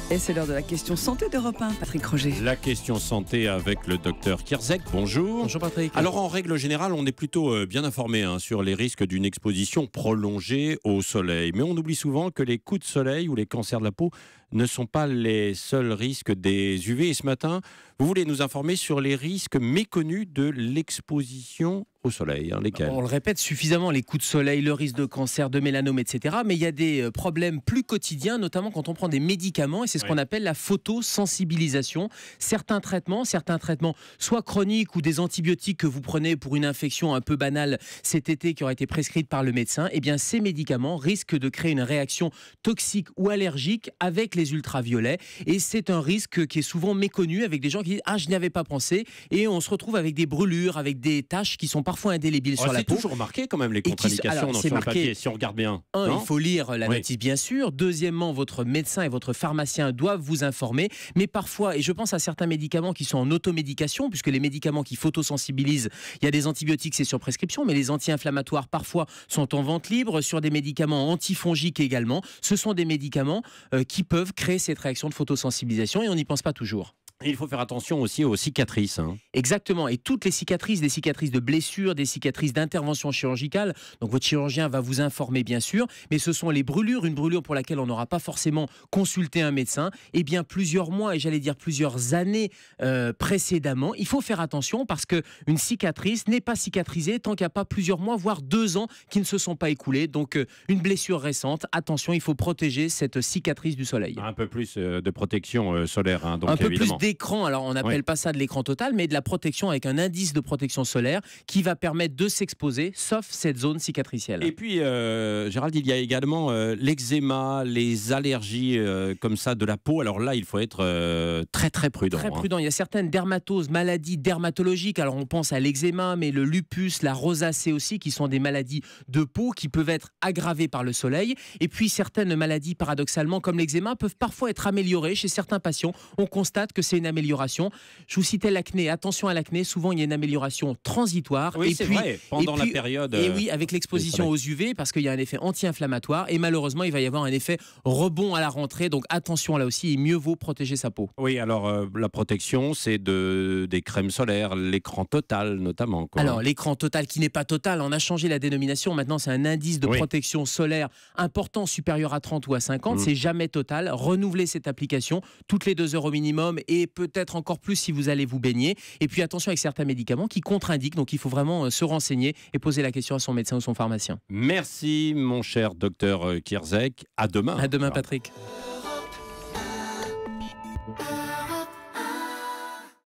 Et c'est l'heure de la question santé d'Europe 1, Patrick Roger. La question santé avec le docteur Kierzek. Bonjour. Bonjour Patrick. Alors en règle générale, on est plutôt bien informé sur les risques d'une exposition prolongée au soleil. Mais on oublie souvent que les coups de soleil ou les cancers de la peau ne sont pas les seuls risques des UV. Et ce matin, vous voulez nous informer sur les risques méconnus de l'exposition au soleil. Lesquels ? On le répète suffisamment, les coups de soleil, le risque de cancer, de mélanome, etc. Mais il y a des problèmes plus quotidiens, notamment quand on prend des médicaments, et c'est ce qu'on appelle la photosensibilisation. Certains traitements, soit chroniques ou des antibiotiques que vous prenez pour une infection un peu banale cet été qui aura été prescrite par le médecin, eh bien ces médicaments risquent de créer une réaction toxique ou allergique avec les ultraviolets. Et c'est un risque qui est souvent méconnu, avec des gens qui disent « Ah, je n'y avais pas pensé ». Et on se retrouve avec des brûlures, avec des taches qui sont parfois indélébiles sur la peau. C'est toujours marqué quand même les contre-indications sur le papier, si on regarde bien. Il faut lire la notice bien sûr. Deuxièmement, votre médecin et votre pharmacien doivent vous informer. Mais parfois, et je pense à certains médicaments qui sont en automédication, puisque les médicaments qui photosensibilisent, il y a des antibiotiques, c'est sur prescription, mais les anti-inflammatoires parfois sont en vente libre, sur des médicaments antifongiques également. Ce sont des médicaments qui peuvent créer cette réaction de photosensibilisation et on n'y pense pas toujours. Et il faut faire attention aussi aux cicatrices. Exactement, et toutes les cicatrices, des cicatrices de blessures, des cicatrices d'intervention chirurgicale, donc votre chirurgien va vous informer bien sûr, mais ce sont les brûlures, une brûlure pour laquelle on n'aura pas forcément consulté un médecin, et bien plusieurs mois, et j'allais dire plusieurs années précédemment, il faut faire attention parce qu'une cicatrice n'est pas cicatrisée tant qu'il n'y a pas plusieurs mois, voire 2 ans qui ne se sont pas écoulés, donc une blessure récente, attention, il faut protéger cette cicatrice du soleil. Un peu plus de protection solaire, donc un peu évidemment. Plus d'écran, alors on n'appelle pas ça de l'écran total, mais de la protection avec un indice de protection solaire qui va permettre de s'exposer, sauf cette zone cicatricielle. Et puis, Gérald, il y a également l'eczéma, les allergies comme ça de la peau. Alors là, il faut être très très prudent. Très prudent. Il y a certaines dermatoses, maladies dermatologiques. Alors on pense à l'eczéma, mais le lupus, la rosacée aussi, qui sont des maladies de peau qui peuvent être aggravées par le soleil. Et puis certaines maladies, paradoxalement, comme l'eczéma, peuvent parfois être améliorées chez certains patients. On constate que c'est une amélioration. Je vous citais l'acné. Attention à l'acné, souvent il y a une amélioration transitoire. Oui, c'est vrai, pendant la période. Et oui, avec l'exposition aux UV, parce qu'il y a un effet anti-inflammatoire. Et malheureusement, il va y avoir un effet rebond à la rentrée. Donc attention là aussi, il mieux vaut protéger sa peau. Oui, alors la protection, c'est des crèmes solaires, l'écran total notamment. Alors l'écran total qui n'est pas total, on a changé la dénomination. Maintenant, c'est un indice de protection solaire important, supérieur à 30 ou à 50. C'est jamais total. Renouvelez cette application toutes les 2 heures au minimum et peut-être encore plus si vous allez vous baigner. Et puis attention avec certains médicaments qui contre-indiquent, donc il faut vraiment se renseigner et poser la question à son médecin ou son pharmacien. Merci mon cher docteur Kierzek. À demain. À demain Patrick.